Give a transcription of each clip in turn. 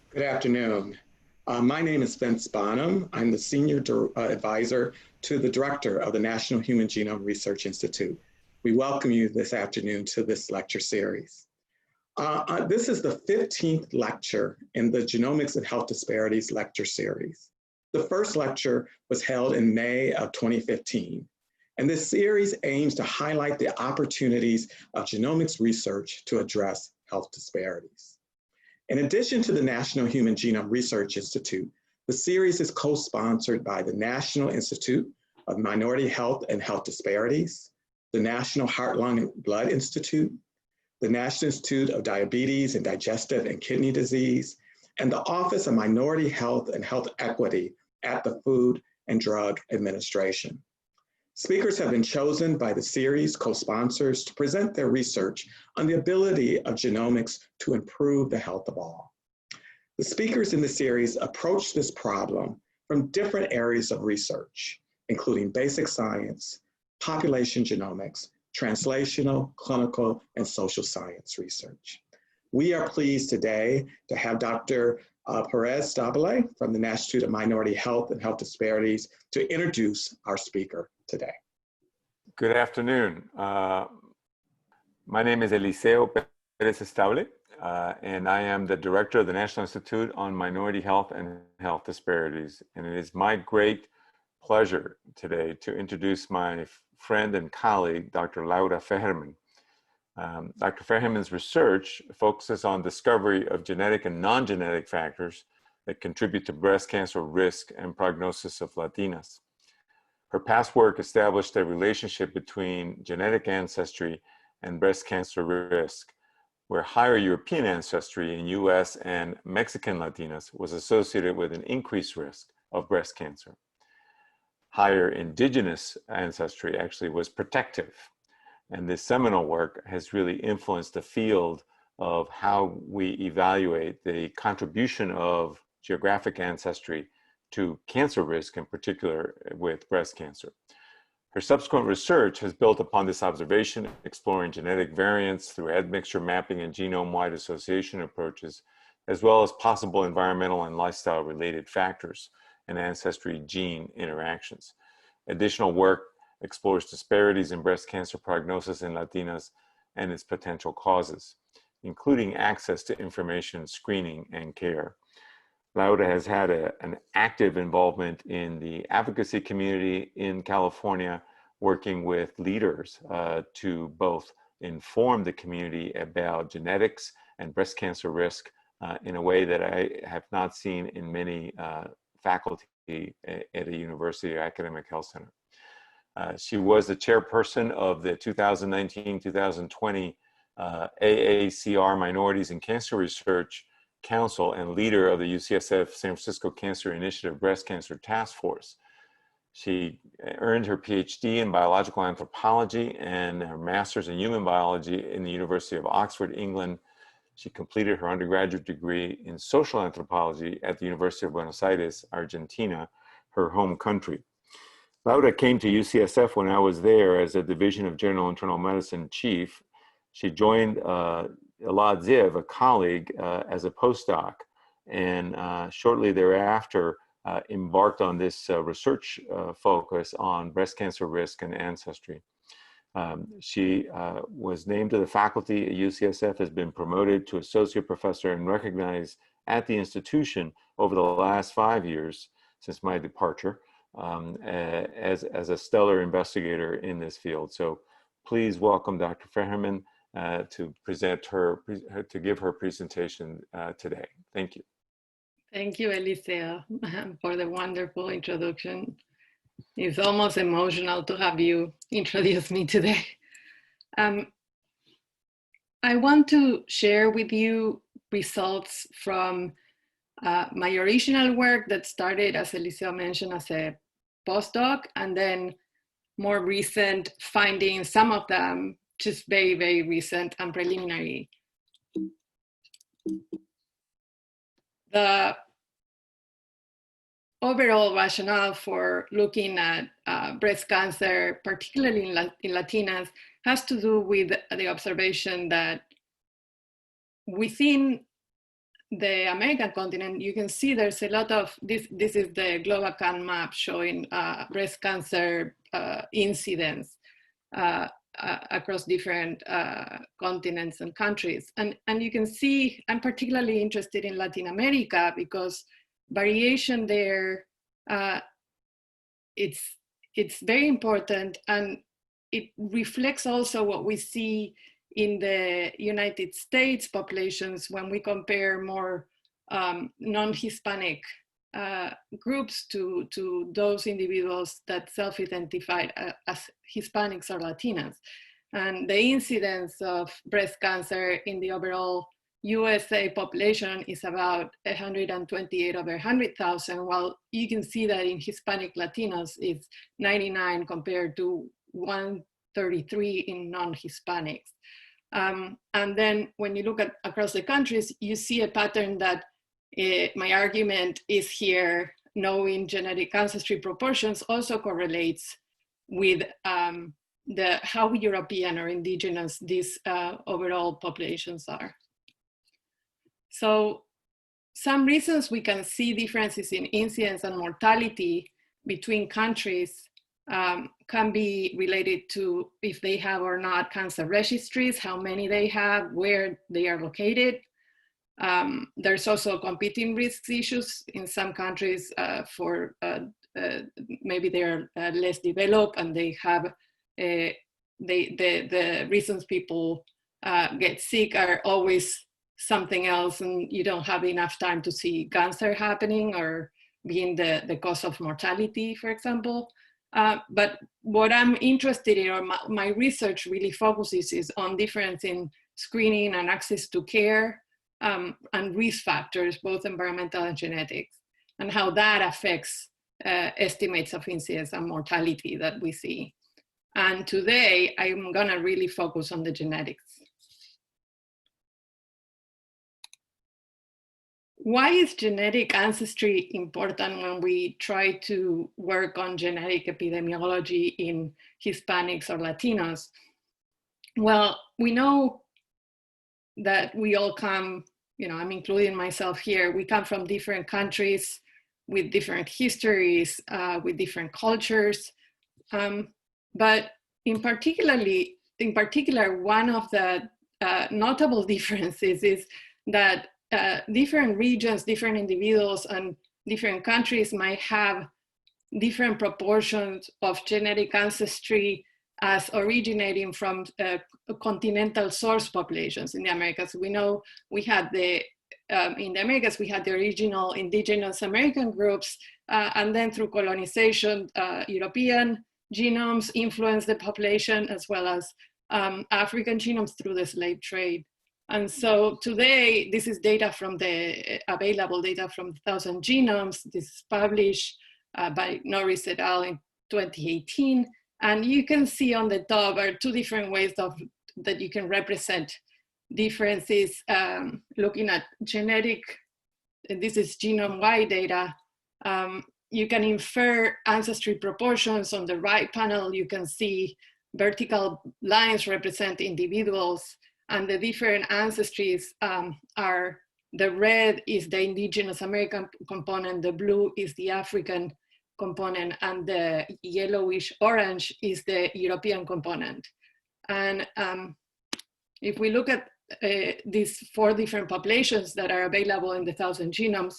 Good afternoon. My name is Vince Bonham. I'm the Senior Advisor to the Director of the National Human Genome Research Institute. We welcome you this afternoon to this lecture series. This is the 15th lecture in the Genomics and Health Disparities lecture series. The first lecture was held in May of 2015, and this series aims to highlight the opportunities of genomics research to address health disparities. In addition to the National Human Genome Research Institute, the series is co-sponsored by the National Institute of Minority Health and Health Disparities, the National Heart, Lung, and Blood Institute, the National Institute of Diabetes and Digestive and Kidney Disease, and the Office of Minority Health and Health Equity at the Food and Drug Administration. Speakers have been chosen by the series co-sponsors to present their research on the ability of genomics to improve the health of all. The speakers in the series approach this problem from different areas of research, including basic science, population genomics, translational, clinical, and social science research. We are pleased today to have Dr. Perez Stabile from the National Institute of Minority Health and Health Disparities to introduce our speaker today. Good afternoon. My name is Eliseo Perez Estable, and I am the Director of the National Institute on Minority Health and Health Disparities. And it is my great pleasure today to introduce my friend and colleague, Dr. Laura Fejerman. Dr. Fejerman's research focuses on discovery of genetic and non-genetic factors that contribute to breast cancer risk and prognosis of Latinas. Her past work established a relationship between genetic ancestry and breast cancer risk, where higher European ancestry in US and Mexican Latinas was associated with an increased risk of breast cancer. Higher indigenous ancestry actually was protective. And this seminal work has really influenced the field of how we evaluate the contribution of geographic ancestry to cancer risk, in particular with breast cancer. Her subsequent research has built upon this observation, exploring genetic variants through admixture mapping and genome-wide association approaches, as well as possible environmental and lifestyle-related factors and ancestry gene interactions. Additional work explores disparities in breast cancer prognosis in Latinas and its potential causes, including access to information, screening, and care. Laura has had an active involvement in the advocacy community in California, working with leaders to both inform the community about genetics and breast cancer risk in a way that I have not seen in many faculty at a university or academic health center. She was the chairperson of the 2019-2020 AACR Minorities in Cancer Research Council and leader of the UCSF San Francisco Cancer Initiative Breast Cancer Task Force. She earned her PhD in biological anthropology and her master's in human biology in the University of Oxford, England. She completed her undergraduate degree in social anthropology at the University of Buenos Aires, Argentina, her home country. Laura came to UCSF when I was there as a Division of General Internal Medicine chief. She joined Elad Ziv, a colleague, as a postdoc, and shortly thereafter embarked on this research focus on breast cancer risk and ancestry. She was named to the faculty at UCSF, has been promoted to associate professor and recognized at the institution over the last 5 years since my departure. As a stellar investigator in this field. So please welcome Dr. Fejerman to give her presentation today. Thank you. Thank you, Eliseo, for the wonderful introduction. It's almost emotional to have you introduce me today. I want to share with you results from my original work that started, as Eliseo mentioned, as a postdoc, and then more recent findings, some of them just very, very recent and preliminary. The overall rationale for looking at breast cancer, particularly in Latinas, has to do with the observation that within the American continent, you can see there's a lot of, this is the GlobalCan map showing breast cancer incidence across different continents and countries. And you can see, I'm particularly interested in Latin America because variation there, it's very important, and it reflects also what we see in the United States populations when we compare more non-Hispanic groups to those individuals that self-identified as Hispanics or Latinas. And the incidence of breast cancer in the overall USA population is about 128 over 100,000, while you can see that in Hispanic Latinos it's 99 compared to 133 in non-Hispanics. And then when you look at across the countries, you see a pattern that my argument is here, knowing genetic ancestry proportions also correlates with how European or indigenous these overall populations are. So some reasons we can see differences in incidence and mortality between countries can be related to if they have or not cancer registries, how many they have, where they are located. There's also competing risks issues in some countries for maybe they're less developed and they have the reasons people get sick are always something else, and you don't have enough time to see cancer happening or being the cause of mortality, for example. But what I'm interested in, or my research really focuses, is on difference in screening and access to care and risk factors, both environmental and genetics, and how that affects estimates of incidence and mortality that we see. And today, I'm gonna really focus on the genetics. Why is genetic ancestry important when we try to work on genetic epidemiology in Hispanics or Latinos? Well, we know that we all come, I'm including myself here, we come from different countries with different histories, with different cultures. But in particular, one of the notable differences is that different regions, different individuals, and different countries might have different proportions of genetic ancestry as originating from continental source populations in the Americas. We know we had in the Americas, we had the original indigenous American groups, and then through colonization, European genomes influenced the population, as well as African genomes through the slave trade. And so today, this is data from available data from 1,000 genomes. This is published by Norris et al. In 2018. And you can see on the top are two different ways that you can represent differences looking at genetic, this is genome-wide data. You can infer ancestry proportions. On the right panel, you can see vertical lines represent individuals, and the different ancestries are, the red is the indigenous American component, the blue is the African component, and the yellowish orange is the European component. And if we look at these 4 different populations that are available in the 1,000 genomes,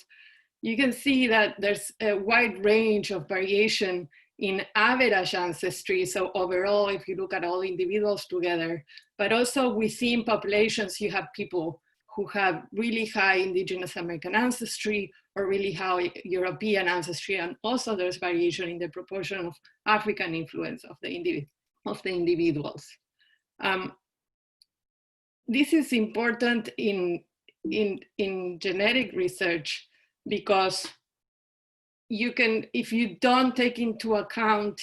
you can see that there's a wide range of variation in average ancestry. So overall, if you look at all individuals together, but also within populations, you have people who have really high indigenous American ancestry or really high European ancestry. And also there's variation in the proportion of African influence of the individuals. This is important in genetic research because you can, if you don't take into account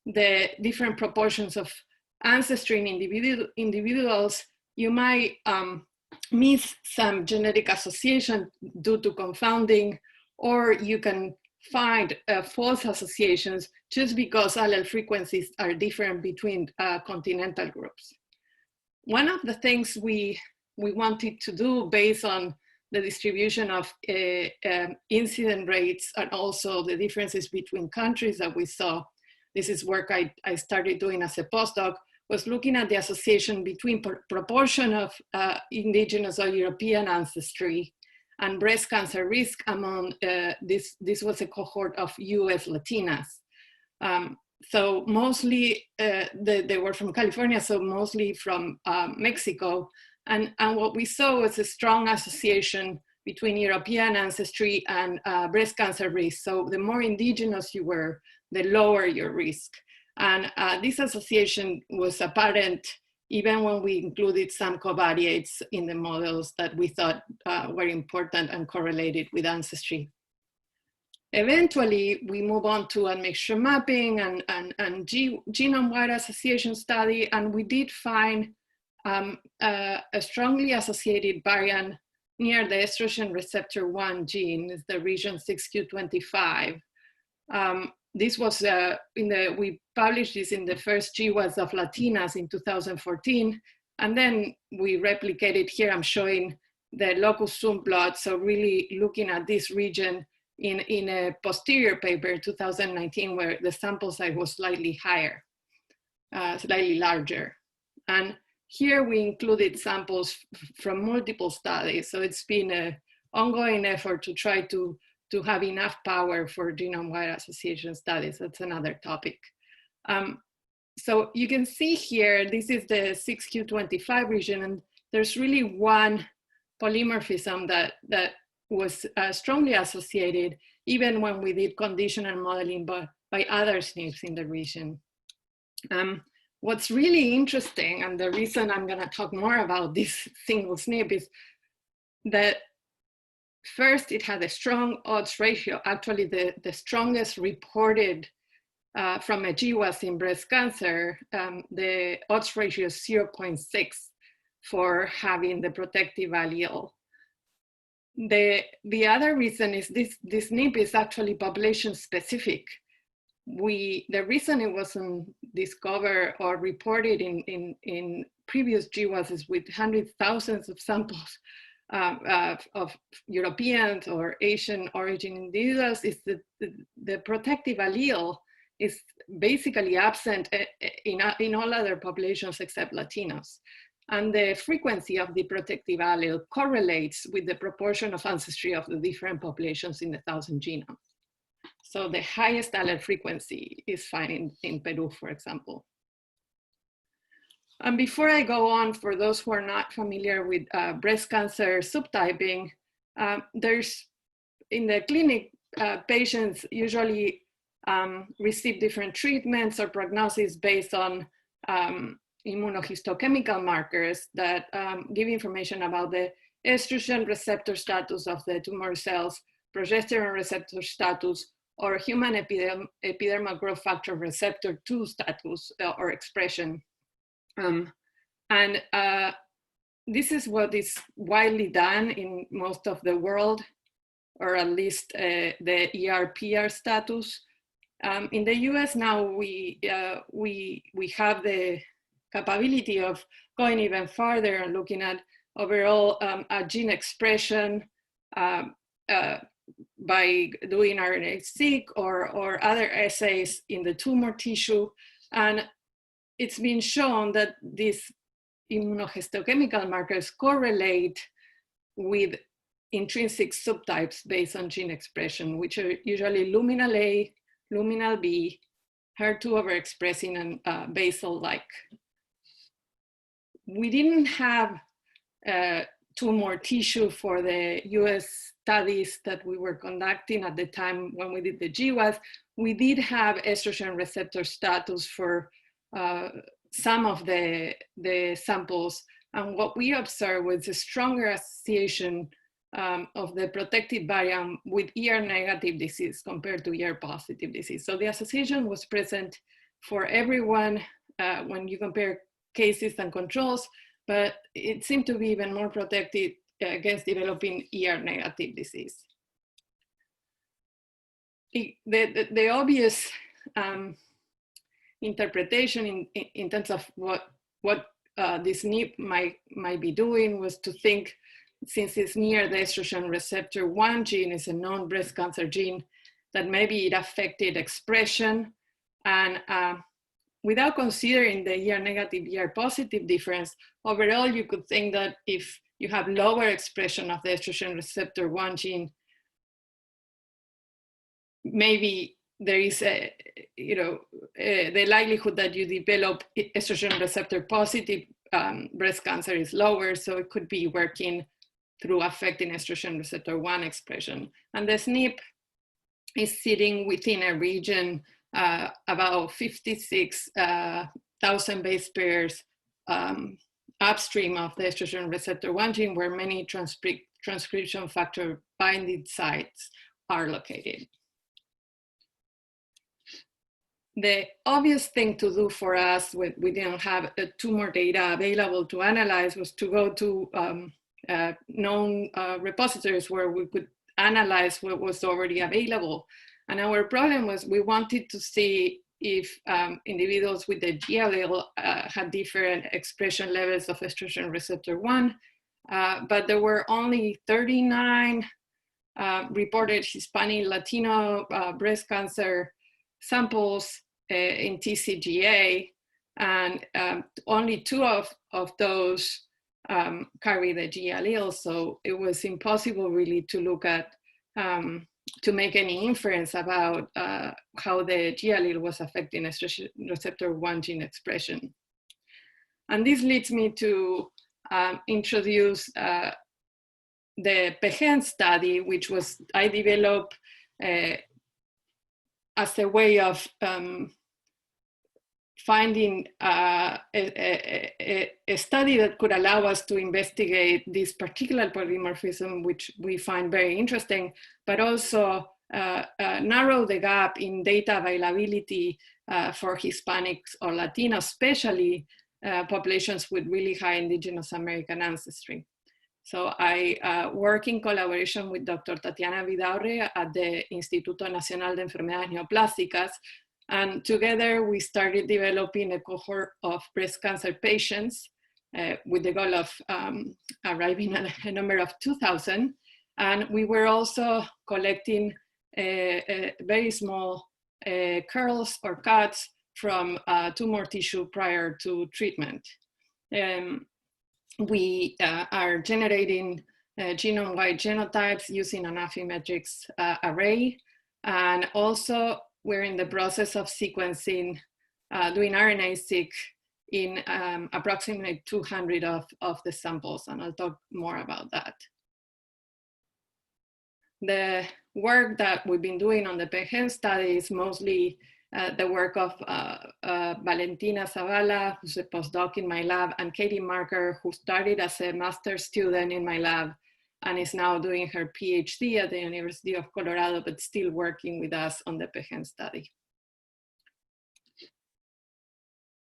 the different proportions of ancestry in individuals, you might miss some genetic association due to confounding, or you can find false associations just because allele frequencies are different between continental groups. One of the things we wanted to do based on the distribution of incident rates and also the differences between countries that we saw. This is work I started doing as a postdoc, was looking at the association between proportion of indigenous or European ancestry and breast cancer risk among, this was a cohort of US Latinas. So mostly, they were from California, so mostly from Mexico. And what we saw was a strong association between European ancestry and breast cancer risk. So the more indigenous you were, the lower your risk. And this association was apparent even when we included some covariates in the models that we thought were important and correlated with ancestry. Eventually, we move on to admixture mapping and genome-wide association study, and we did find a strongly associated variant near the estrogen receptor 1 gene, is the region 6q25. This was we published this in the first GWAS of Latinas in 2014, and then we replicated here. I'm showing the locus zoom plot, so really looking at this region in a posterior paper, 2019, where the sample size was slightly higher, slightly larger. And here we included samples from multiple studies. So it's been an ongoing effort to try to have enough power for genome-wide association studies. That's another topic. So you can see here, this is the 6q25 region, and there's really one polymorphism that was strongly associated, even when we did conditional modeling by other SNPs in the region. What's really interesting, and the reason I'm gonna talk more about this single SNP, is that first, it had a strong odds ratio. Actually, the strongest reported from a GWAS in breast cancer, the odds ratio is 0.6 for having the protective allele. The other reason is this SNP is actually population specific. The reason it wasn't discovered or reported in previous GWAS is with hundreds, thousands of samples of Europeans or Asian origin individuals, is that the protective allele is basically absent in all other populations except Latinos. And the frequency of the protective allele correlates with the proportion of ancestry of the different populations in the 1,000 genomes. So the highest allele frequency is found in Peru, for example. And before I go on, for those who are not familiar with breast cancer subtyping, there's, in the clinic, patients usually receive different treatments or prognosis based on immunohistochemical markers that give information about the estrogen receptor status of the tumor cells, progesterone receptor status, or human epidermal growth factor receptor 2 status or expression. This is what is widely done in most of the world, or at least the ER/PR status. In the US now, we have the capability of going even farther and looking at overall gene expression by doing RNA-seq or other assays in the tumor tissue. And it's been shown that these immunohistochemical markers correlate with intrinsic subtypes based on gene expression, which are usually luminal A, luminal B, HER2 overexpressing, and basal-like. We didn't have tumor tissue for the US studies that we were conducting at the time when we did the GWAS. We did have estrogen receptor status for some of the samples. And what we observed was a stronger association of the protective variant with ER-negative disease compared to ER-positive disease. So the association was present for everyone when you compare cases and controls, but it seemed to be even more protected against developing ER-negative disease. The obvious interpretation in terms of what this SNP might be doing was to think since it's near the estrogen receptor 1 gene, is a known breast cancer gene, that maybe it affected expression. And without considering the ER negative, ER positive difference, overall you could think that if you have lower expression of the estrogen receptor 1 gene, maybe there is a, the likelihood that you develop estrogen receptor positive breast cancer is lower, so it could be working through affecting estrogen receptor 1 expression. And the SNP is sitting within a region about 56,000 base pairs upstream of the estrogen receptor 1 gene, where many transcription factor binding sites are located. The obvious thing to do for us when we didn't have tumor data available to analyze was to go to known repositories where we could analyze what was already available. And our problem was we wanted to see if individuals with the G allele had different expression levels of estrogen receptor 1, but there were only 39 reported Hispanic Latino breast cancer samples in TCGA, and only 2 of those carry the G allele, so it was impossible really to look at, to make any inference about how the G allele was affecting estrogen receptor 1 gene expression. And this leads me to introduce the Fejerman study, which I developed as a way of finding a study that could allow us to investigate this particular polymorphism, which we find very interesting, but also narrow the gap in data availability for Hispanics or Latinos, especially populations with really high Indigenous American ancestry. So I work in collaboration with Dr. Tatiana Vidaurre at the Instituto Nacional de Enfermedades Neoplásicas, and together we started developing a cohort of breast cancer patients with the goal of arriving at a number of 2,000. And we were also collecting very small curls or cuts from tumor tissue prior to treatment. We are generating genome-wide genotypes using an Affymetrix array, and also we're in the process of sequencing, doing RNA-seq in approximately 200 of the samples, and I'll talk more about that. The work that we've been doing on the Fejerman study is mostly the work of Valentina Zavala, who's a postdoc in my lab, and Katie Marker, who started as a master's student in my lab and is now doing her PhD at the University of Colorado, but still working with us on the Fejerman study.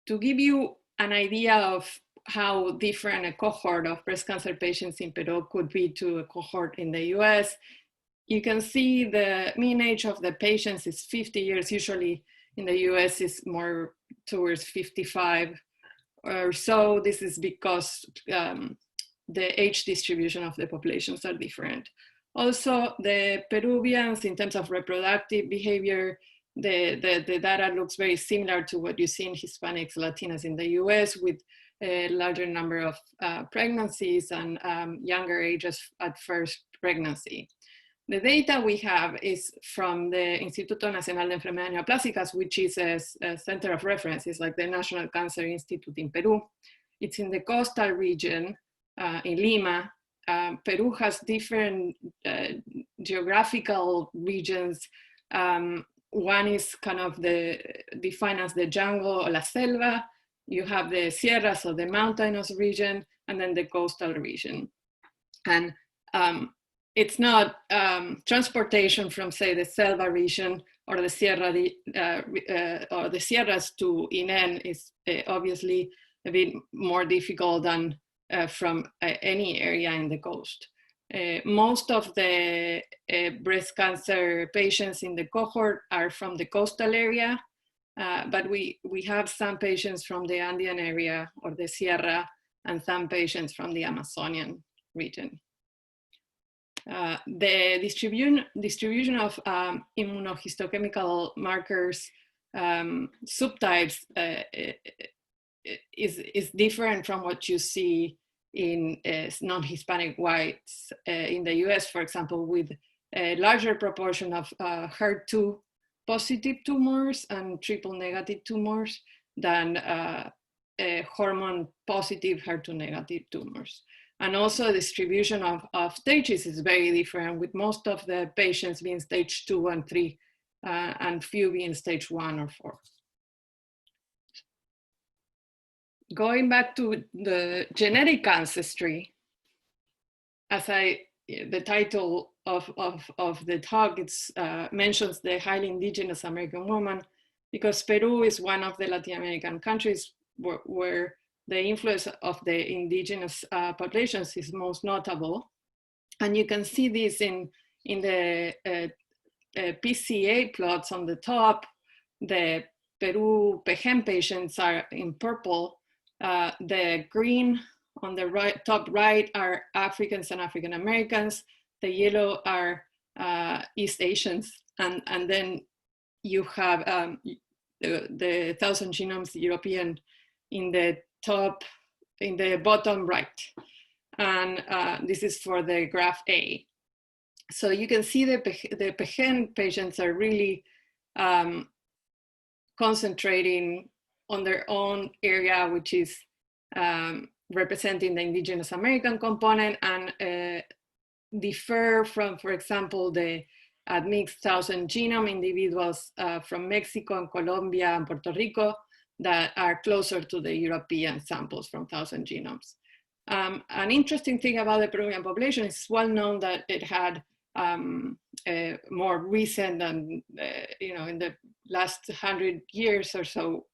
To give you an idea of how different a cohort of breast cancer patients in Peru could be to a cohort in the US, you can see the mean age of the patients is 50 years. Usually in the US is more towards 55 or so. This is because the age distribution of the populations are different. Also, the Peruvians, in terms of reproductive behavior, the data looks very similar to what you see in Hispanics, Latinas in the US, with a larger number of pregnancies and younger ages at first pregnancy. The data we have is from the Instituto Nacional de Enfermedades Neoplásicas, which is a center of reference. It's like the National Cancer Institute in Peru. It's in the coastal region in Lima. Peru has different geographical regions. One is kind of defined as the jungle or la selva. You have the sierras, so the mountainous region, and then the coastal region. And it's not transportation from, say, the selva region or the sierra or the sierras to INEN is obviously a bit more difficult than from any area in the coast. Most of the breast cancer patients in the cohort are from the coastal area, but we have some patients from the Andean area or the Sierra, and some patients from the Amazonian region. The distribution of immunohistochemical markers subtypes is different from what you see in non-Hispanic whites in the US, for example, with a larger proportion of HER2 positive tumors and triple negative tumors than hormone positive HER2 negative tumors. And also the distribution of stages is very different, with most of the patients being stage 2 and 3 and few being stage 1 or 4. Going back to the genetic ancestry, as the title of the talk mentions the highly indigenous American woman, because Peru is one of the Latin American countries where the influence of the indigenous populations is most notable. And you can see this in the PCA plots on the top. The Peru Fejerman patients are in purple. The green on the top right are Africans and African Americans. The yellow are East Asians. And then you have the 1,000 genomes European in the bottom right. And this is for the graph A. So you can see the Fejerman patients are really concentrating on their own area, which is representing the indigenous American component, and differ from, for example, the admixed 1,000 genome individuals from Mexico and Colombia and Puerto Rico that are closer to the European samples from 1,000 genomes. An interesting thing about the Peruvian population is well known that it had more recent and, in the last 100 years or so,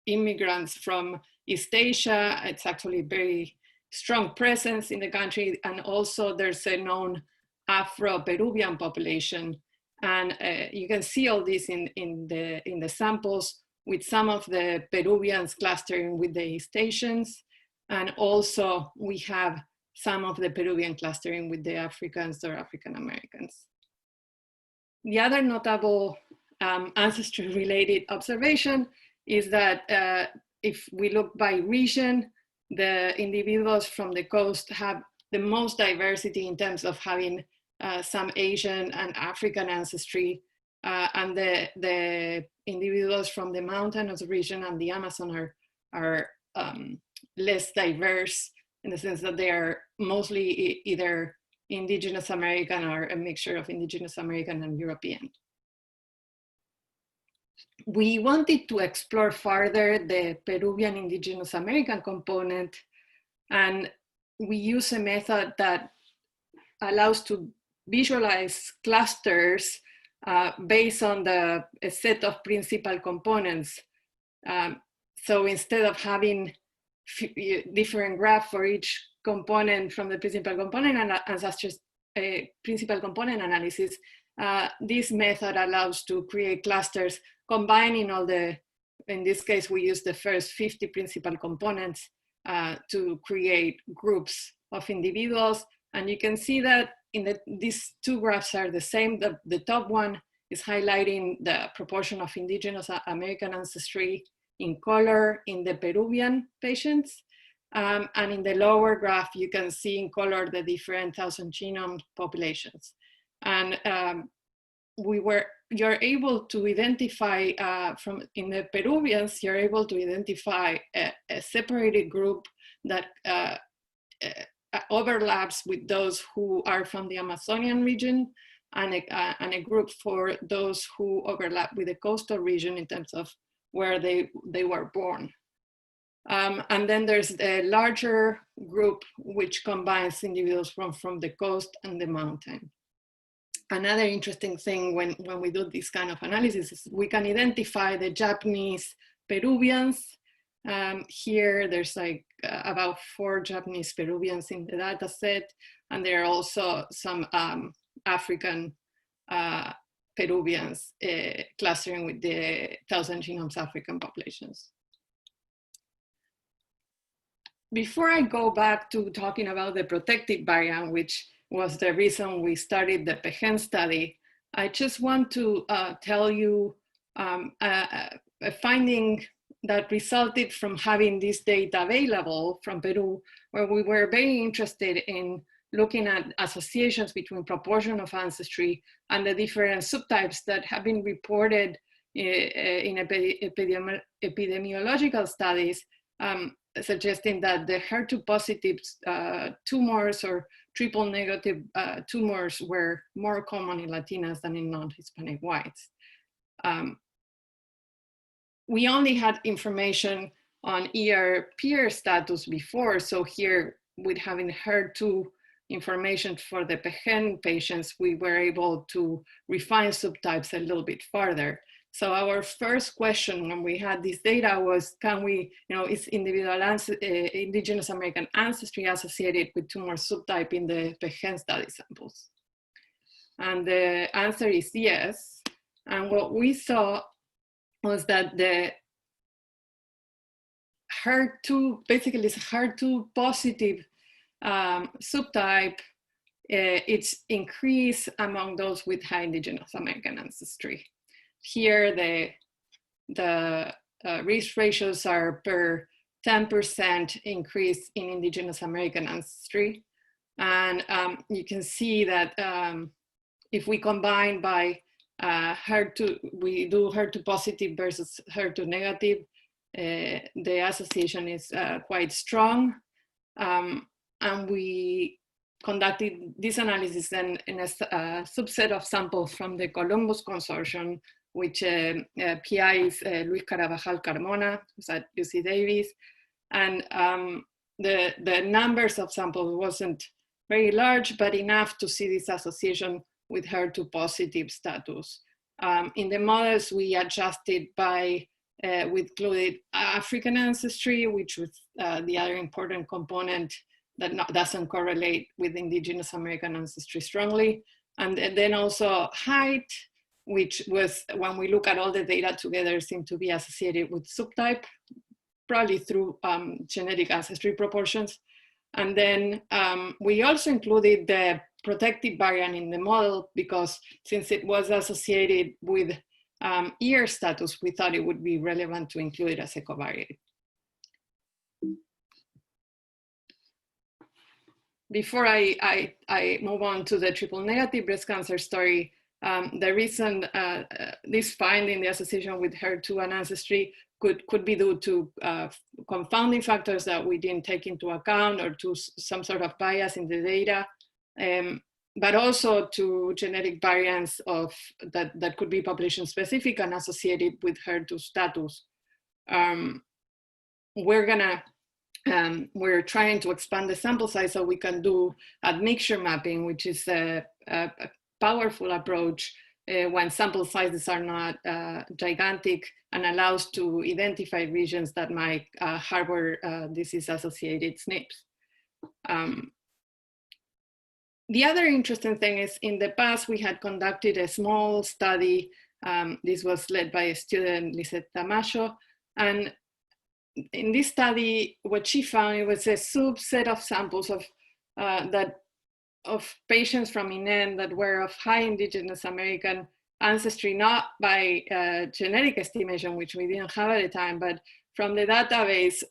immigrants from East Asia. It's actually very strong presence in the country. And also there's a known Afro-Peruvian population. And you can see all this in the samples, with some of the Peruvians clustering with the East Asians. And also we have some of the Peruvian clustering with the Africans or African Americans. The other notable ancestry-related observation is that if we look by region, the individuals from the coast have the most diversity in terms of having some Asian and African ancestry, and the individuals from the mountainous region and the Amazon are less diverse, in the sense that they are mostly either Indigenous American or a mixture of Indigenous American and European. We wanted to explore further the Peruvian Indigenous American component, and we use a method that allows to visualize clusters based on a set of principal components. So instead of having different graph for each component from the principal component and ancestors, principal component analysis, this method allows to create clusters combining all in this case, we use the first 50 principal components to create groups of individuals. And you can see that these two graphs are the same. The top one is highlighting the proportion of Indigenous American ancestry in color in the Peruvian patients. And in the lower graph, you can see in color the different 1,000 genome populations. And you're able to identify, in the Peruvians, you're able to identify a separated group that overlaps with those who are from the Amazonian region, and a group for those who overlap with the coastal region in terms of where they were born. And then there's a larger group which combines individuals from the coast and the mountain. Another interesting thing when we do this kind of analysis is we can identify the Japanese Peruvians. Here there's like about 4 Japanese Peruvians in the data set, and there are also some African Peruvians clustering with the 1,000 genomes African populations. Before I go back to talking about the protective byun, which was the reason we started the PEGEN study. I just want to tell you a finding that resulted from having this data available from Peru, where we were very interested in looking at associations between proportion of ancestry and the different subtypes that have been reported in epidemiological studies, suggesting that the HER2 positive tumors or triple negative tumors were more common in Latinas than in non-Hispanic whites. We only had information on ER-peer status before, so here with having HER2 information for the PEGEN patients, we were able to refine subtypes a little bit further. So our first question when we had this data was, can we, is Indigenous American ancestry associated with tumor subtype in the PEGEN study samples? And the answer is yes. And what we saw was that the HER2, basically it's HER2 positive subtype, it's increased among those with high Indigenous American ancestry. Here, the risk ratios are per 10% increase in Indigenous American ancestry. And you can see that if we combine by HER2, we do HER2 positive versus HER2 negative, the association is quite strong. And we conducted this analysis in a subset of samples from the Columbus Consortium, which PI is Luis Carabajal Carmona, who's at UC Davis. And the numbers of samples wasn't very large, but enough to see this association with HER2 positive status. In the models, we adjusted by, we included African ancestry, which was the other important component that doesn't correlate with Indigenous American ancestry strongly. And then also height, which was, when we look at all the data together, seemed to be associated with subtype, probably through genetic ancestry proportions. And then we also included the Protective Byun in the model because since it was associated with ER status, we thought it would be relevant to include it as a covariate. Before I move on to the triple negative breast cancer story, the reason this finding, the association with HER2 and ancestry, could be due to confounding factors that we didn't take into account or to some sort of bias in the data, but also to genetic variants that could be population specific and associated with HER2 status. We're trying to expand the sample size so we can do admixture mapping, which is a powerful approach when sample sizes are not gigantic and allows to identify regions that might harbor disease-associated SNPs. The other interesting thing is in the past, we had conducted a small study. This was led by a student, Lisette Tamayo, and in this study, what she found, it was a subset of samples of patients from INEN that were of high Indigenous American ancestry, not by genetic estimation, which we didn't have at the time, but from the database,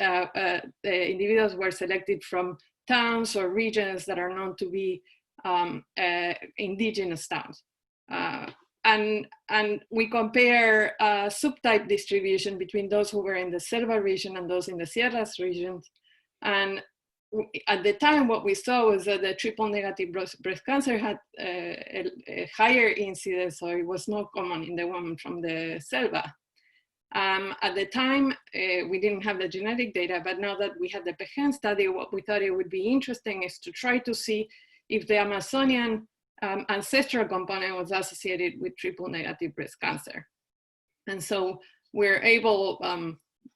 the individuals were selected from towns or regions that are known to be indigenous towns. And we compare subtype distribution between those who were in the Selva region and those in the Sierras regions. And at the time, what we saw was that the triple negative breast cancer had a higher incidence, so it was more common in the women from the Selva. At the time, we didn't have the genetic data, but now that we had the PEGEN study, what we thought it would be interesting is to try to see if the Amazonian ancestral component was associated with triple negative breast cancer. And so we're able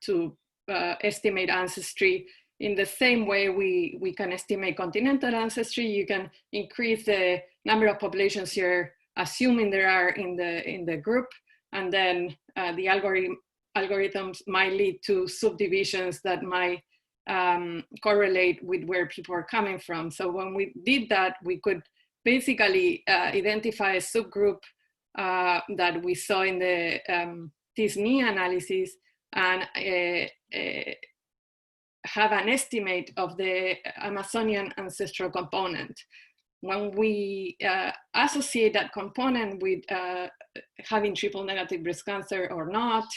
to estimate ancestry in the same way we can estimate continental ancestry. You can increase the number of populations you're assuming there are in the group, and then the algorithms might lead to subdivisions that might correlate with where people are coming from. So when we did that, we could basically identify a subgroup that we saw in the TIS-NI analysis and have an estimate of the Amazonian ancestral component. When we associate that component with having triple negative breast cancer or not,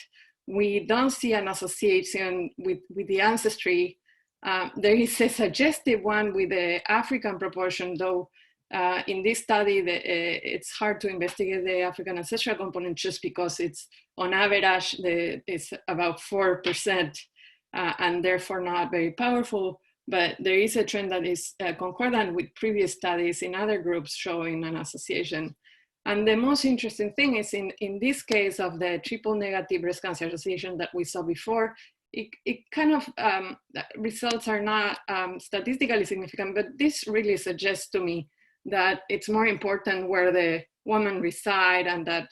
we don't see an association with the ancestry. There is a suggestive one with the African proportion, though in this study, it's hard to investigate the African ancestral component just because it's on average, it's about 4% and therefore not very powerful. But there is a trend that is concordant with previous studies in other groups showing an association. And the most interesting thing is in this case of the triple negative breast cancer association that we saw before, it kind of, results are not statistically significant, but this really suggests to me that it's more important where the women reside and that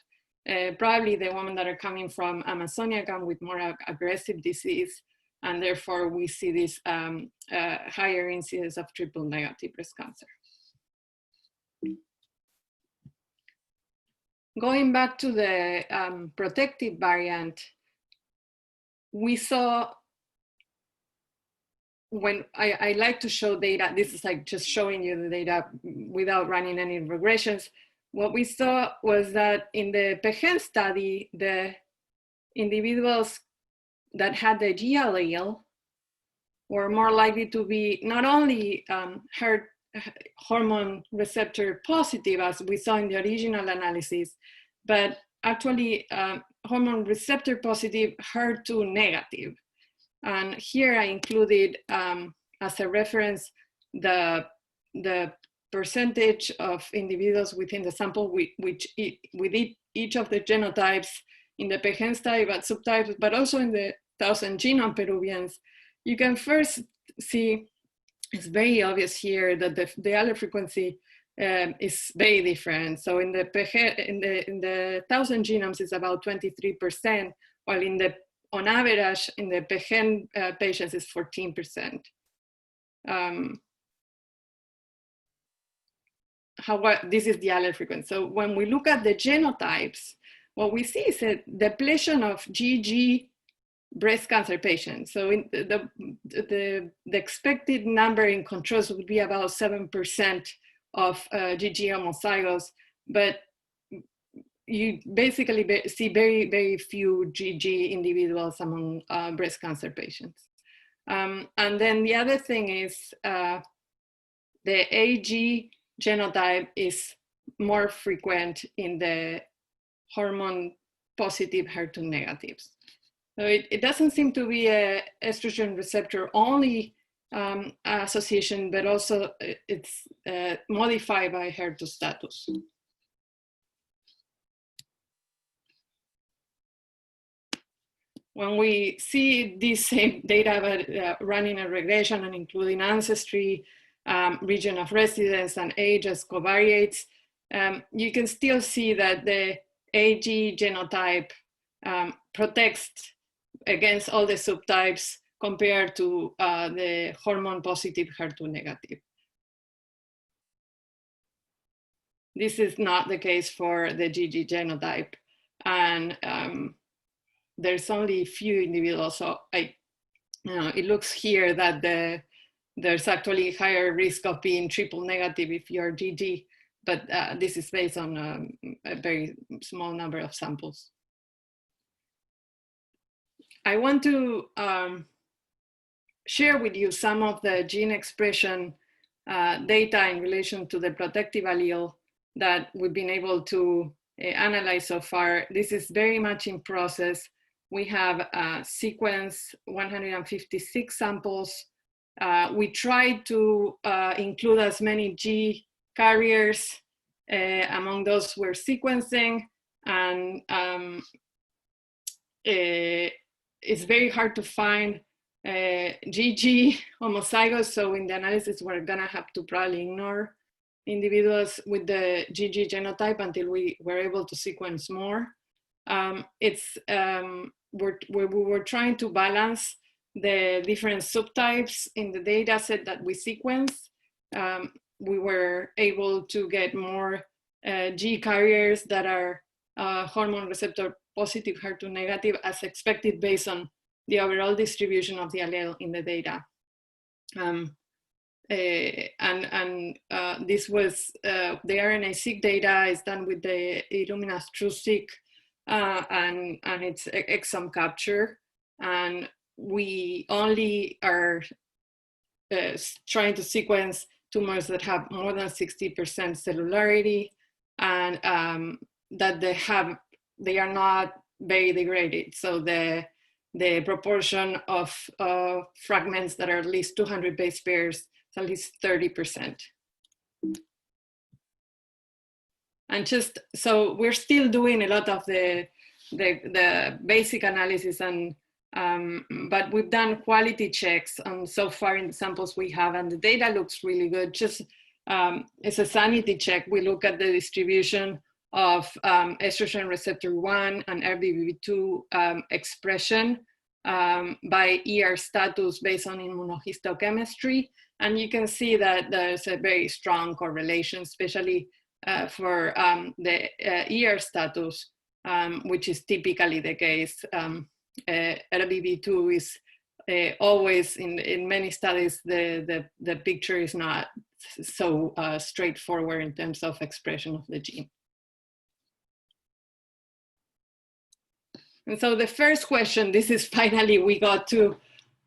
probably the women that are coming from Amazonia come with more aggressive disease. And therefore we see this higher incidence of triple negative breast cancer. Going back to the protective variant, we saw, when I like to show data, this is like just showing you the data without running any regressions. What we saw was that in the Pejen study, the individuals that had the G allele were more likely to be not only hormone receptor positive, as we saw in the original analysis, but actually hormone receptor positive, HER2 negative. And here I included as a reference the percentage of individuals within the sample with each of the genotypes in the Pejen study, but subtypes, but also in the 1,000 genome Peruvians. You can first see, it's very obvious here that the allele frequency is very different. So in the Pejen, in the 1,000 genomes is about 23%, while on average in the Pejen patients is 14%. This is the allele frequency. So when we look at the genotypes, what we see is a depletion of GG breast cancer patients. So in the expected number in controls would be about 7% of GG homozygous, but you basically see very, very few GG individuals among breast cancer patients. And then the other thing is the AG genotype is more frequent in the hormone positive HER2 negatives. So it doesn't seem to be a estrogen receptor only association, but also it's modified by HER2 status. When we see this same data, but running a regression and including ancestry, region of residence, and age as covariates, you can still see that the AG genotype protects against all the subtypes compared to the hormone positive HER2 negative. This is not the case for the GG genotype. And there's only a few individuals. So it looks here that there's actually higher risk of being triple negative if you're GG, but this is based on a very small number of samples. I want to share with you some of the gene expression data in relation to the protective allele that we've been able to analyze so far. This is very much in process. We have sequenced 156 samples. We tried to include as many G carriers among those we're sequencing, and it's very hard to find GG homozygous, so in the analysis we're gonna have to probably ignore individuals with the GG genotype until we were able to sequence more. We were trying to balance the different subtypes in the data set that we sequence. we were able to get more G carriers that are hormone receptor positive, HER2 negative, as expected based on the overall distribution of the allele in the data. This was the RNA-seq data is done with the Illumina's TrueSeq and it's exome capture. And we only are trying to sequence tumors that have more than 60% cellularity and that they are not very degraded. So the proportion of fragments that are at least 200 base pairs is at least 30%. And just, so we're still doing a lot of the basic analysis, and but we've done quality checks so far in the samples we have, and the data looks really good. Just it's a sanity check. We look at the distribution of estrogen receptor 1 and RBB2 expression by ER status based on immunohistochemistry. And you can see that there's a very strong correlation, especially for the ER status, which is typically the case. RBB2 is always, in many studies, the picture is not so straightforward in terms of expression of the gene. And so the first question, this is finally we got to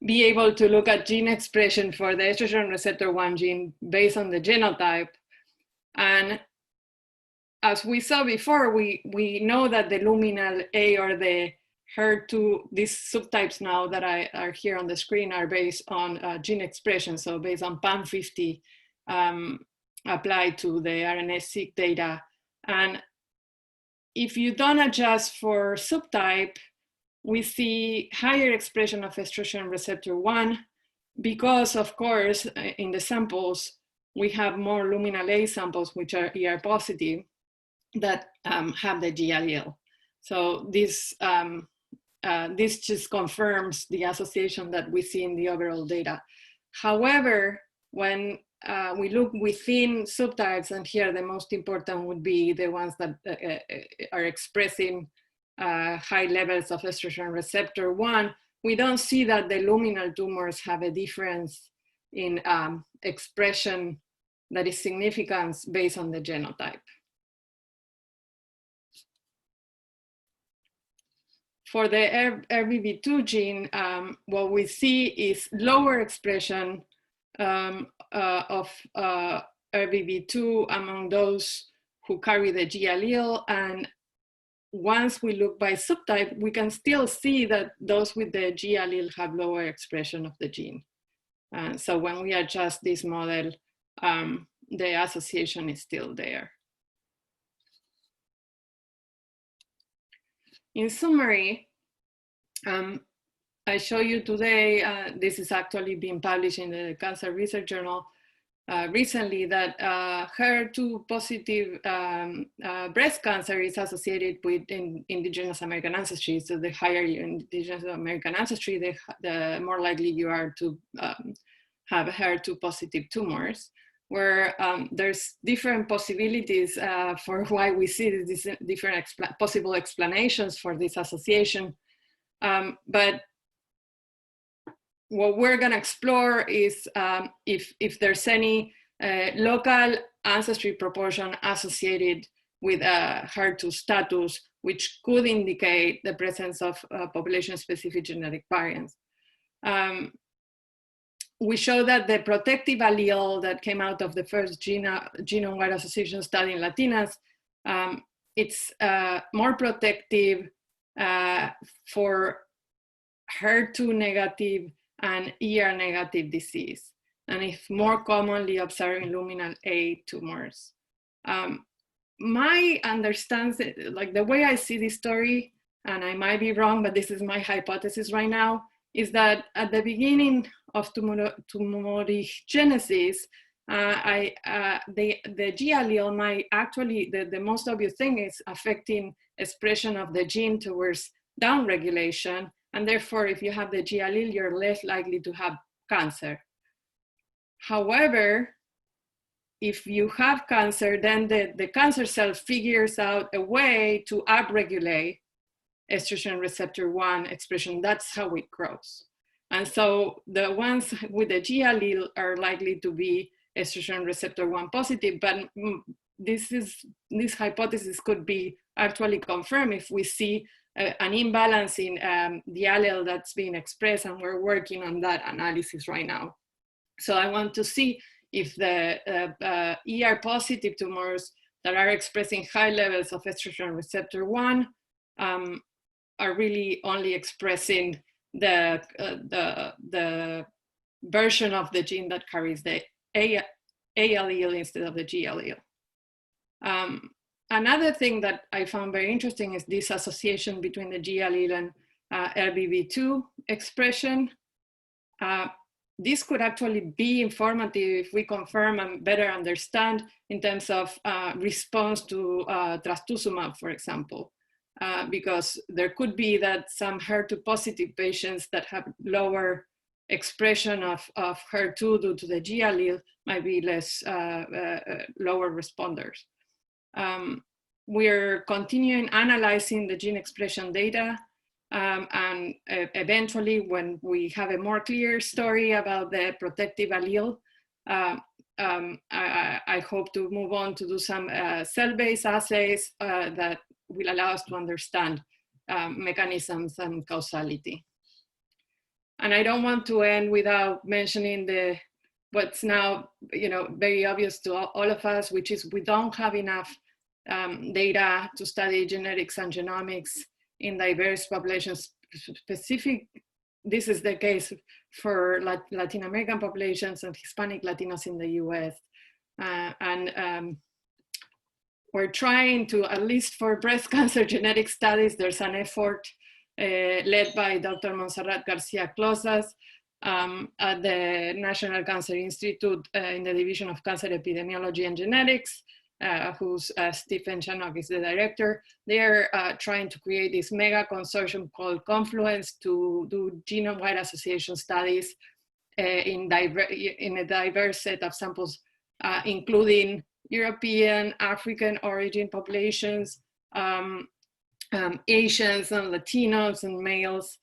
be able to look at gene expression for the estrogen receptor 1 gene based on the genotype. And as we saw before, we know that the luminal A or the HER2, these subtypes now that are here on the screen are based on gene expression, so based on PAM50 applied to the RNA-seq data. And if you don't adjust for subtype, we see higher expression of estrogen receptor 1 because, of course, in the samples, we have more luminal A samples, which are ER positive, that have the G allele. So this just confirms the association that we see in the overall data. However, when we look within subtypes, and here the most important would be the ones that are expressing high levels of estrogen receptor 1, we don't see that the luminal tumors have a difference in expression that is significant based on the genotype. For the RBB2 gene, what we see is lower expression of RBB2 among those who carry the G allele. And once we look by subtype, we can still see that those with the G allele have lower expression of the gene. So when we adjust this model, the association is still there. In summary, I show you today, this is actually being published in the Cancer Research Journal recently, that HER2 positive breast cancer is associated with Indigenous American ancestry. So the higher your Indigenous American ancestry, the more likely you are to have HER2 positive tumors, where there's different possibilities for why we see these different possible explanations for this association. But what we're going to explore is if there's any local ancestry proportion associated with HER2 status, which could indicate the presence of population-specific genetic variants. We show that the protective allele that came out of the first genome-wide association study in Latinas, it's more protective for HER2 negative and ER negative disease, and it's more commonly observed in luminal A tumors. My understanding, like the way I see this story, and I might be wrong, but this is my hypothesis right now, is that at the beginning of tumorigenesis, the G allele might actually, the most obvious thing is affecting expression of the gene towards downregulation. And therefore, if you have the G allele, you're less likely to have cancer. However, if you have cancer, then the cancer cell figures out a way to upregulate estrogen receptor 1 expression. That's how it grows. And so the ones with the G allele are likely to be estrogen receptor 1 positive, but this hypothesis could be actually confirmed if we see an imbalance in the allele that's being expressed, and we're working on that analysis right now. So I want to see if the ER positive tumors that are expressing high levels of estrogen receptor 1 are really only expressing the version of the gene that carries the A allele instead of the G allele. Another thing that I found very interesting is this association between the G allele and LBB2 expression. This could actually be informative if we confirm and better understand in terms of response to trastuzumab, for example, because there could be that some HER2 positive patients that have lower expression of HER2 due to the G allele might be less lower responders. We're continuing analyzing the gene expression data. And eventually, when we have a more clear story about the protective allele, I hope to move on to do some cell-based assays that will allow us to understand mechanisms and causality. And I don't want to end without mentioning what's now very obvious to all of us, which is we don't have enough data to study genetics and genomics in diverse populations. This is the case for Latin American populations and Hispanic Latinos in the US. We're trying to, at least for breast cancer genetic studies, there's an effort led by Dr. Montserrat Garcia Closas at the National Cancer Institute in the Division of Cancer Epidemiology and Genetics, who's Stephen Shannock is the director. They're trying to create this mega consortium called Confluence to do genome-wide association studies in a diverse set of samples, including European, African origin populations, Asians and Latinos and males,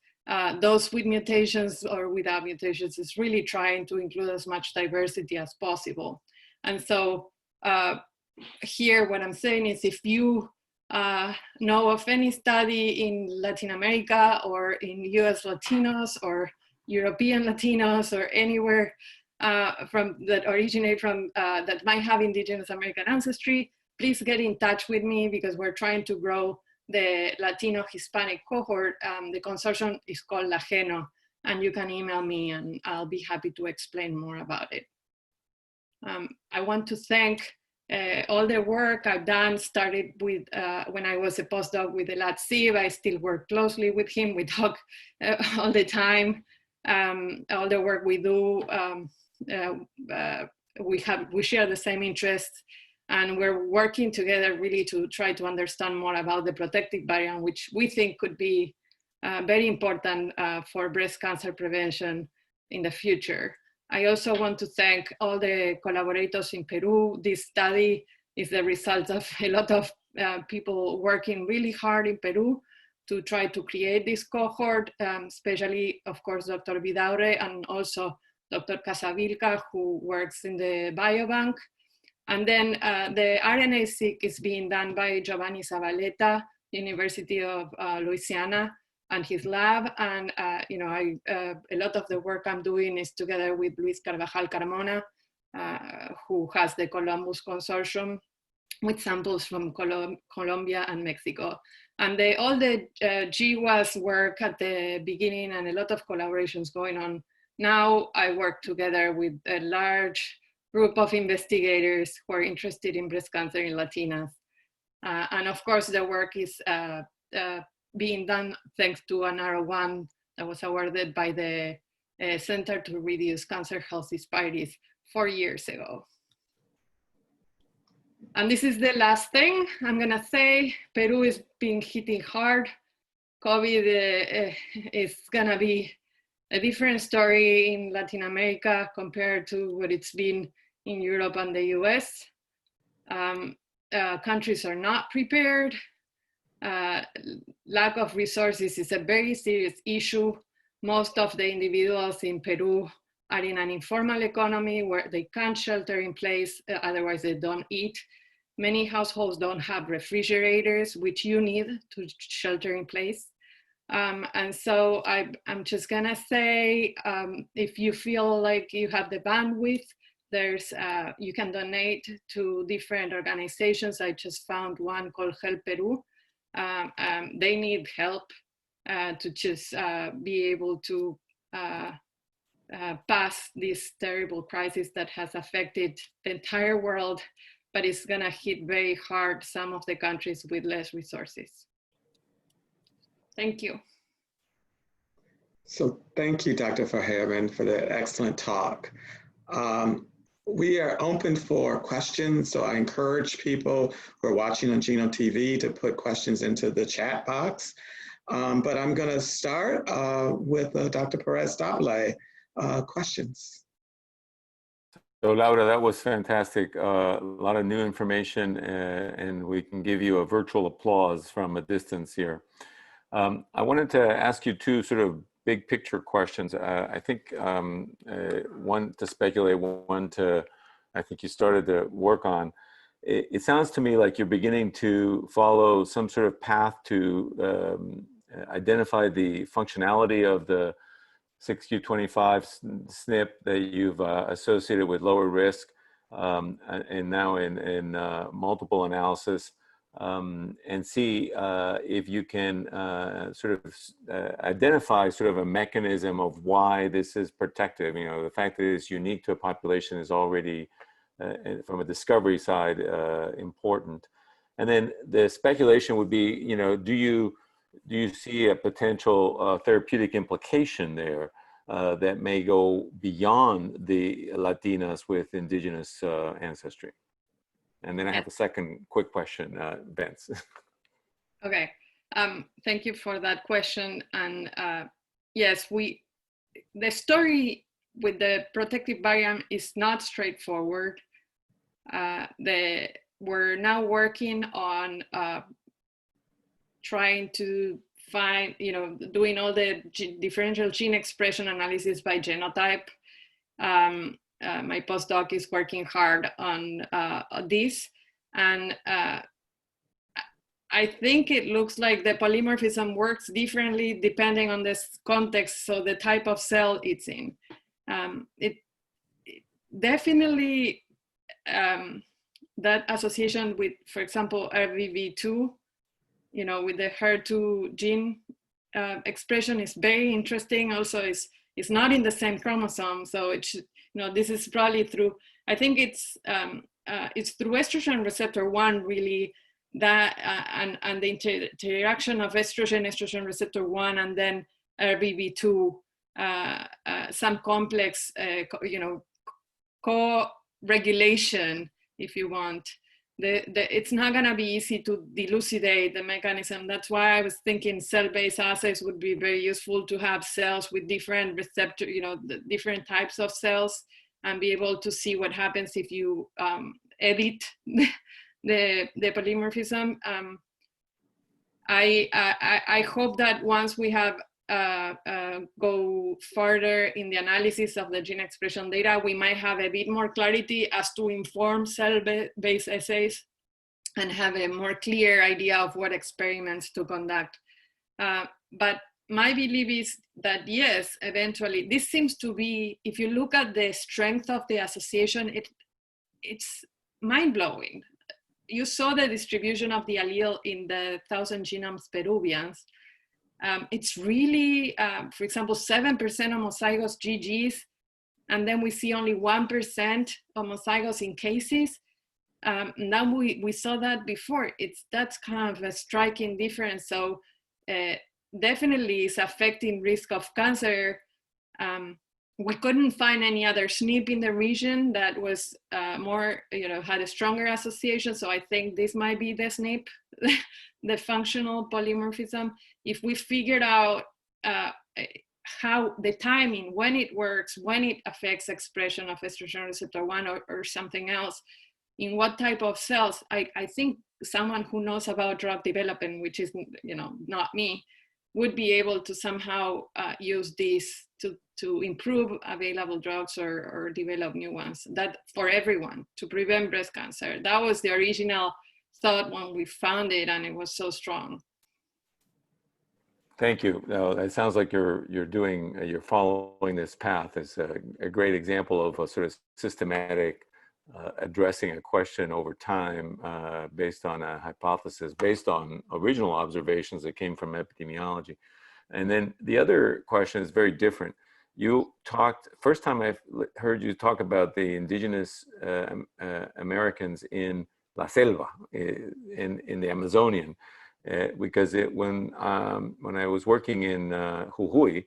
those with mutations or without mutations. Is really trying to include as much diversity as possible. And so here what I'm saying is, if you know of any study in Latin America or in US Latinos or European Latinos or anywhere that originate from, that might have Indigenous American ancestry, please get in touch with me, because we're trying to grow the Latino Hispanic cohort. The consortium is called LAGENO, and you can email me and I'll be happy to explain more about it. I want to thank all the work I've done, started with when I was a postdoc with the LATSIV. I still work closely with him. We talk all the time. All the work we do, we share the same interests, and we're working together really to try to understand more about the protective byun, which we think could be very important for breast cancer prevention in the future. I also want to thank all the collaborators in Peru. This study is the result of a lot of people working really hard in Peru to try to create this cohort, especially, of course, Dr. Vidaurre and also Dr. Casavilca, who works in the biobank. And then the RNA-seq is being done by Giovanni Zavaleta, University of Louisiana, and his lab. And a lot of the work I'm doing is together with Luis Carvajal Carmona, who has the Columbus Consortium with samples from Colombia and Mexico. And all the GWAS work at the beginning and a lot of collaborations going on. Now I work together with a large group of investigators who are interested in breast cancer in Latinas. And of course, the work is being done thanks to an R01 that was awarded by the Center to Reduce Cancer Health Disparities 4 years ago. And this is the last thing I'm gonna say. Peru is being hitting hard. COVID is gonna be a different story in Latin America compared to what it's been in Europe and the US. Countries are not prepared. Lack of resources is a very serious issue. Most of the individuals in Peru are in an informal economy where they can't shelter in place, otherwise they don't eat. Many households don't have refrigerators, which you need to shelter in place. And so I'm just gonna say, if you feel like you have the bandwidth, you can donate to different organizations. I just found one called Help Peru. They need help to just be able to pass this terrible crisis that has affected the entire world, but it's gonna hit very hard some of the countries with less resources. Thank you. So thank you, Dr. Fejerman, for the excellent talk. We are open for questions, so I encourage people who are watching on Genome TV to put questions into the chat box. But I'm going to start with Dr. Perez-Stable. Questions. So Laura, that was fantastic. A lot of new information, and we can give you a virtual applause from a distance here. I wanted to ask you two sort of big picture questions. I think one to speculate, one to, I think you started to work on. It sounds to me like you're beginning to follow some sort of path to identify the functionality of the 6q25 SNP that you've associated with lower risk, and now in multiple analysis, and see if you can sort of identify sort of a mechanism of why this is protective. You know, the fact that it's unique to a population is already, from a discovery side, important. And then the speculation would be, you know, do you see a potential therapeutic implication there that may go beyond the Latinas with indigenous ancestry? And then I have a second quick question, Vince. Okay, thank you for that question. And yes, the story with the Protective Byun is not straightforward. We're now working on trying to find, you know, doing all the differential gene expression analysis by genotype. My postdoc is working hard on this, and I think it looks like the polymorphism works differently depending on this context, so the type of cell it's in. It definitely, that association with, for example, RBV2, you know, with the HER2 gene expression is very interesting. Also, it's not in the same chromosome, so it should, you know, this is probably through, I think it's through estrogen receptor 1 really, that and the interaction of estrogen receptor 1 and then RBV2, some complex, you know, co-regulation, if you want. It's not going to be easy to dilucidate the mechanism. That's why I was thinking cell-based assays would be very useful, to have cells with different receptor, you know, the different types of cells, and be able to see what happens if you edit the polymorphism. I hope that once we have go further in the analysis of the gene expression data, we might have a bit more clarity as to inform cell-based assays and have a more clear idea of what experiments to conduct. But my belief is that yes, eventually, this seems to be, if you look at the strength of the association, it's mind-blowing. You saw the distribution of the allele in the 1,000 genomes Peruvians. It's really, for example, 7% homozygous GGs, and then we see only 1% homozygous in cases. Now we saw that before. That's kind of a striking difference. So definitely it's affecting risk of cancer. We couldn't find any other SNP in the region that was more, you know, had a stronger association. So I think this might be the SNP, the functional polymorphism. If we figured out how the timing, when it works, when it affects expression of estrogen receptor 1 or something else, in what type of cells. I think someone who knows about drug development, which is, you know, not me, would be able to somehow use this to improve available drugs or develop new ones, that for everyone, to prevent breast cancer. That was the original thought when we found it, and it was so strong. Thank you. No, it sounds like you're following this path. It's a great example of a sort of systematic addressing a question over time based on a hypothesis, based on original observations that came from epidemiology. And then the other question is very different. You talked, first time I've heard you talk about the indigenous Americans in La Selva, in the Amazonian. Because when I was working in Jujuy,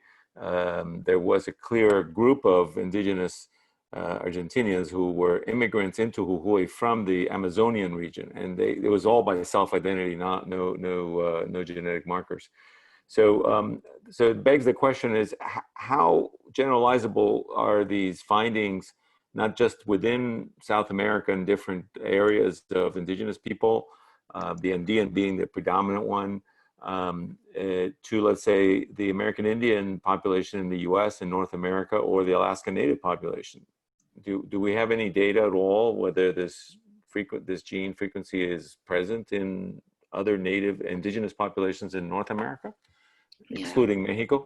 there was a clear group of indigenous Argentinians who were immigrants into Jujuy from the Amazonian region, and it was all by self-identity, no genetic markers. So so it begs the question: is how generalizable are these findings, not just within South America and different areas of indigenous people, the Andean being the predominant one, to, let's say, the American Indian population in the US and North America, or the Alaska Native population? Do we have any data at all whether this gene frequency is present in other native indigenous populations in North America, excluding Mexico?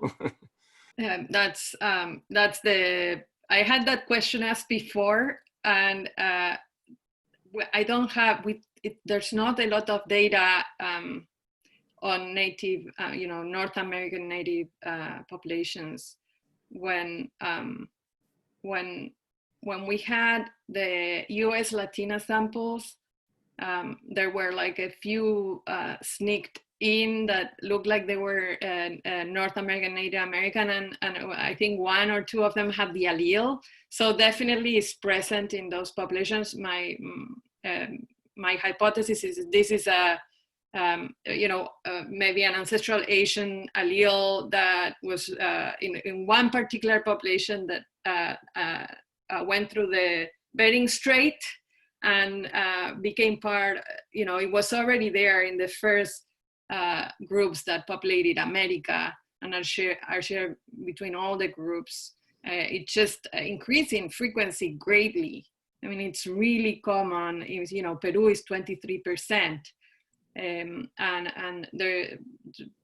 That's I had that question asked before, and I don't have, there's not a lot of data on native, North American native populations. When we had the US Latina samples, there were like a few sneaked in that looked like they were North American, Native American, and I think one or two of them had the allele. So definitely it's present in those populations. My hypothesis is this is maybe an ancestral Asian allele that was in one particular population that went through the Bering Strait and became part, it was already there in the first groups that populated America and are shared between all the groups. It just increased in frequency greatly. I mean, it's really common. Peru is 23%, and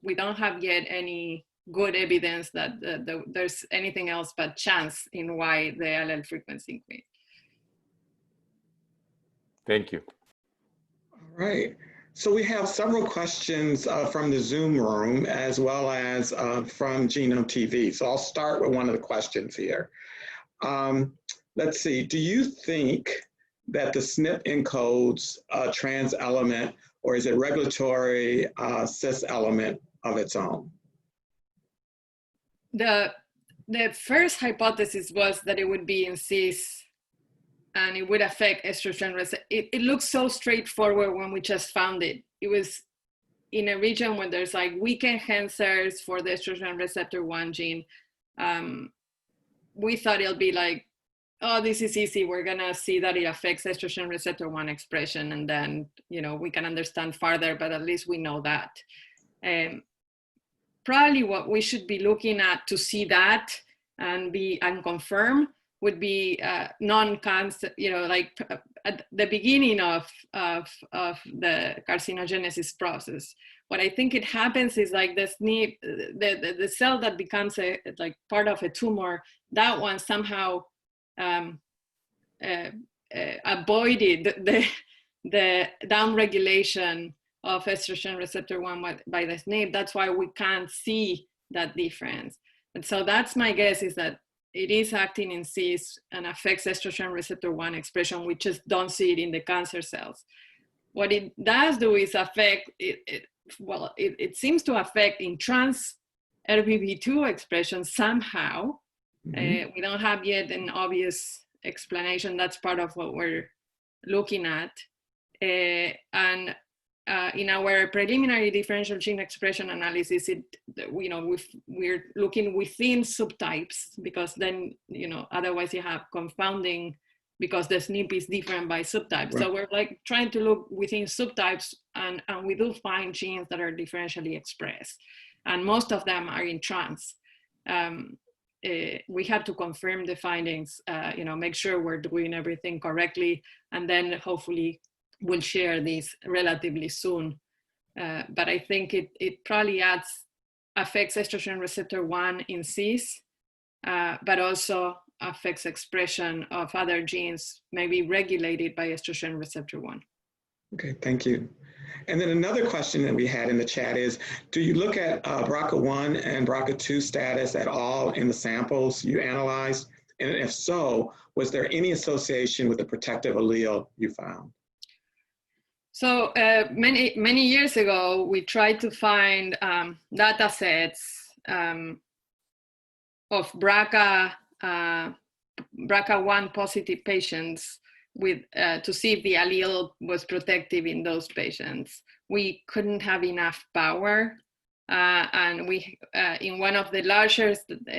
we don't have yet any good evidence that there's anything else but chance in why the allele frequency increased. Thank you. All right. So we have several questions from the Zoom room as well as from Genome TV. So I'll start with one of the questions here. Let's see. Do you think that the SNP encodes a trans element, or is it regulatory cis element of its own? The first hypothesis was that it would be in cis and it would affect estrogen receptor. It looks so straightforward when we just found it. It was in a region where there's like weak enhancers for the estrogen receptor 1 gene. We thought it'll be like, oh, this is easy. We're gonna see that it affects estrogen receptor 1 expression, and then we can understand further, but at least we know that. Probably what we should be looking at to see that and confirm would be non-cancer, like at the beginning of the carcinogenesis process. What I think it happens is like the SNP, the cell that becomes like part of a tumor, that one somehow avoided the downregulation of estrogen receptor 1 by the SNP. That's why we can't see that difference. And so that's my guess, is that it is acting in cis and affects estrogen receptor 1 expression. We just don't see it in the cancer cells. What it does do is affect, it seems to affect in trans RBB2 expression somehow. We don't have yet an obvious explanation. That's part of what we're looking at. And in our preliminary differential gene expression analysis, we're looking within subtypes, because then, otherwise you have confounding because the SNP is different by subtype. Right. So we're like trying to look within subtypes, and we do find genes that are differentially expressed. And most of them are in trans. We have to confirm the findings, make sure we're doing everything correctly, and then hopefully we'll share these relatively soon. But I think it probably affects estrogen receptor 1 in cis, but also affects expression of other genes, maybe regulated by estrogen receptor 1. Okay, thank you. And then another question that we had in the chat is, do you look at BRCA1 and BRCA2 status at all in the samples you analyzed? And if so, was there any association with the protective allele you found? So many years ago, we tried to find data sets of BRCA1 positive patients to see if the allele was protective in those patients. We couldn't have enough power, and we in one of the larger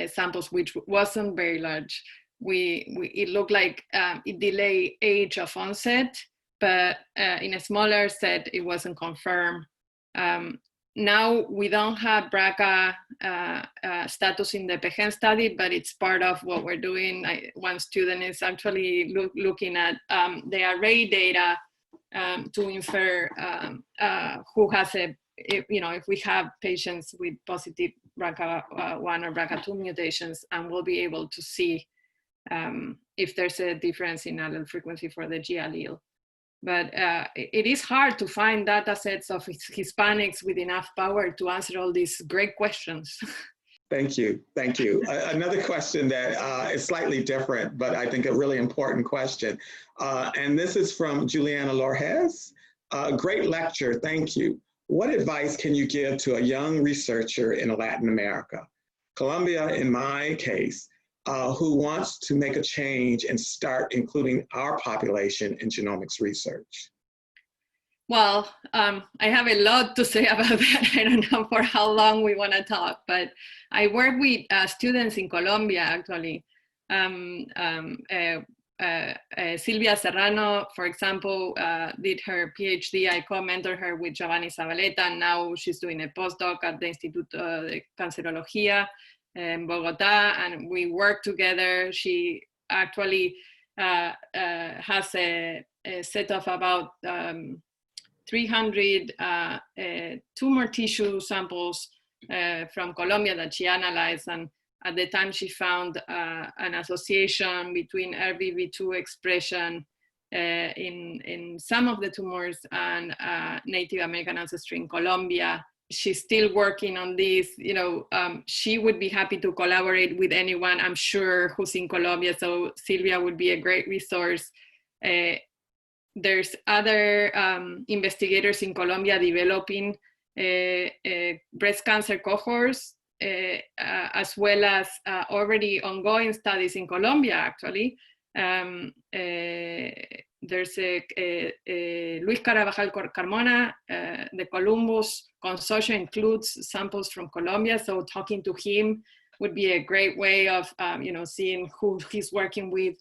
samples, which wasn't very large, it looked like it delayed age of onset, but in a smaller set, it wasn't confirmed. Now we don't have BRCA status in the PEGEN study, but it's part of what we're doing. One student is actually looking at the array data to infer who has if we have patients with positive BRCA1 or BRCA2 mutations, and we'll be able to see if there's a difference in allele frequency for the G allele. But it is hard to find data sets of Hispanics with enough power to answer all these great questions. Thank you, thank you. Another question that is slightly different, but I think a really important question. And this is from Juliana Lorges. Great lecture, thank you. What advice can you give to a young researcher in Latin America, Colombia in my case, who wants to make a change and start including our population in genomics research? Well, I have a lot to say about that. I don't know for how long we want to talk, but I work with students in Colombia, actually. Silvia Serrano, for example, did her PhD. I co-mentored her with Giovanni Zavaleta, and now she's doing a postdoc at the Instituto de Cancerología in Bogota, and we work together. She actually has a set of about 300 tumor tissue samples from Colombia that she analyzed, and at the time she found an association between RBB2 expression in some of the tumors and Native American ancestry in Colombia. She's still working on this. She would be happy to collaborate with anyone, I'm sure, who's in Colombia. So Silvia would be a great resource. There's other investigators in Colombia developing breast cancer cohorts, as well as already ongoing studies in Colombia, actually. There's Luis Carabajal Carmona, the Columbus Consortium includes samples from Colombia, so talking to him would be a great way of seeing who he's working with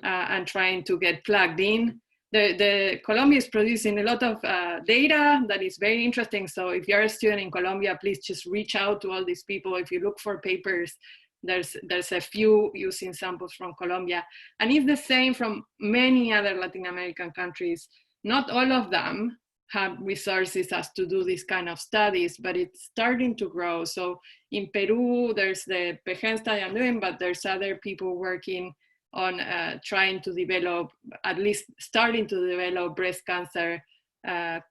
and trying to get plugged in. The Colombia is producing a lot of data that is very interesting. So if you're a student in Colombia, please just reach out to all these people. If you look for papers, there's a few using samples from Colombia. And it's the same from many other Latin American countries. Not all of them have resources as to do this kind of studies, but it's starting to grow. So in Peru, there's the PEGEN study I'm doing, but there's other people working on trying to develop, at least starting to develop breast cancer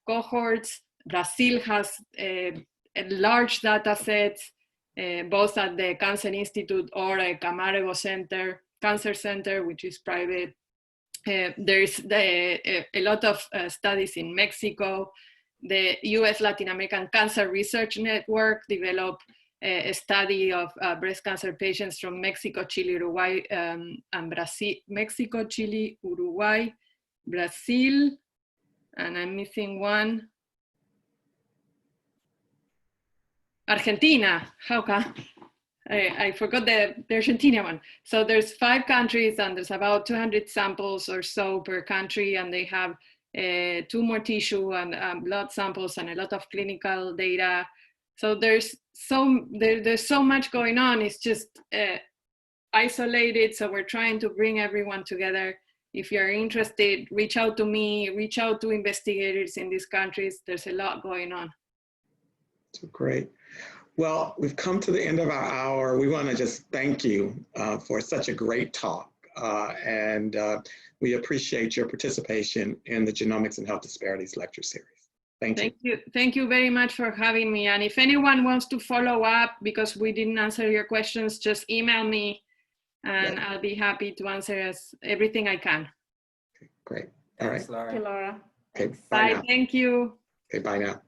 cohorts. Brazil has a large data set, both at the Cancer Institute or a Camargo Center, Cancer Center, which is private. There's a lot of studies in Mexico. The US Latin American Cancer Research Network developed a study of breast cancer patients from Mexico, Chile, Uruguay, and Brazil. Mexico, Chile, Uruguay, Brazil, and I'm missing one. Argentina, how come? I forgot the Argentina one. So there's 5 countries and there's about 200 samples or so per country, and they have 2 more tissue and blood samples and a lot of clinical data. So there's so much going on. It's just isolated. So we're trying to bring everyone together. If you're interested, reach out to me, reach out to investigators in these countries. There's a lot going on. Great. Well, we've come to the end of our hour. We want to just thank you for such a great talk. And we appreciate your participation in the Genomics and Health Disparities lecture series. Thank you. Thank you very much for having me. And if anyone wants to follow up because we didn't answer your questions, just email me and I'll be happy to answer everything I can. Okay, great. All right. Thanks, Laura. Thank you, Laura. Okay, Bye. Thank you. Okay, bye now.